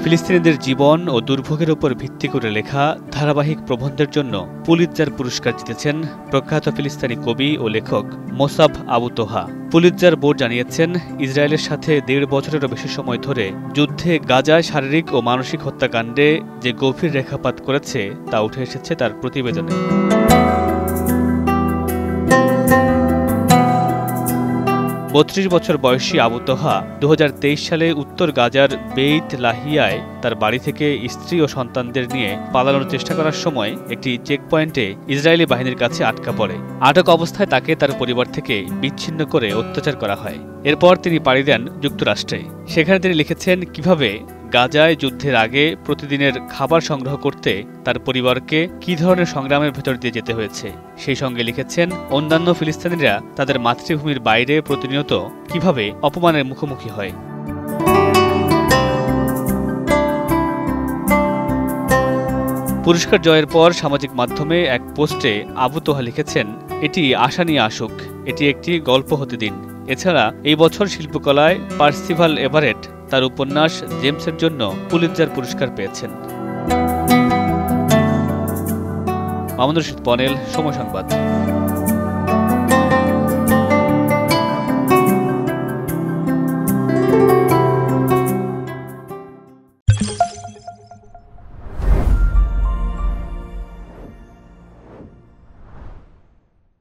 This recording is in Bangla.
ফিলিস্তিনিদের জীবন ও দুর্ভোগের উপর ভিত্তি করে লেখা ধারাবাহিক প্রবন্ধের জন্য পুলিৎজার পুরস্কার জিতেছেন প্রখ্যাত ফিলিস্তিনি কবি ও লেখক মোসাব আবু তোহা। পুলিৎজার বোর্ড জানিয়েছেন, ইসরায়েলের সাথে ১.৫ বছরেরও বেশি সময় ধরে যুদ্ধে গাজায় শারীরিক ও মানসিক হত্যাকাণ্ডে যে গভীর রেখাপাত করেছে তা উঠে এসেছে তার প্রতিবেদনে। ৩২ বছর বয়সী আবু তোহা ২০২৩ সালে উত্তর গাজার বেইত লাহিয়ায় তার বাড়ি থেকে স্ত্রী ও সন্তানদের নিয়ে পালানোর চেষ্টা করার সময় একটি চেকপয়েন্টে ইসরায়েলি বাহিনীর কাছে আটকা পড়ে। আটক অবস্থায় তাকে তার পরিবার থেকে বিচ্ছিন্ন করে অত্যাচার করা হয়। এরপর তিনি পাড়ি দেন যুক্তরাষ্ট্রে। সেখানে তিনি লিখেছেন কিভাবে গাজায় যুদ্ধের আগে প্রতিদিনের খাবার সংগ্রহ করতে তার পরিবারকে কী ধরনের সংগ্রামের ভেতর দিয়ে যেতে হয়েছে। সেই সঙ্গে লিখেছেন অন্যান্য ফিলিস্তিনিরা তাদের মাতৃভূমির বাইরে প্রতিনিয়ত কিভাবে অপমানের মুখোমুখি হয়। পুরস্কার জয়ের পর সামাজিক মাধ্যমে এক পোস্টে আবু তোহা লিখেছেন, এটি আশা নিয়ে আসুক, এটি একটি গল্প হতে দিন। এছাড়া এই বছর শিল্পকলায় পার্সিভাল এভারেট তার উপন্যাস জেমসের জন্য পুলিৎজার পুরস্কার পেয়েছেন। মামুনুর রশীদ পনেল, সময় সংবাদ।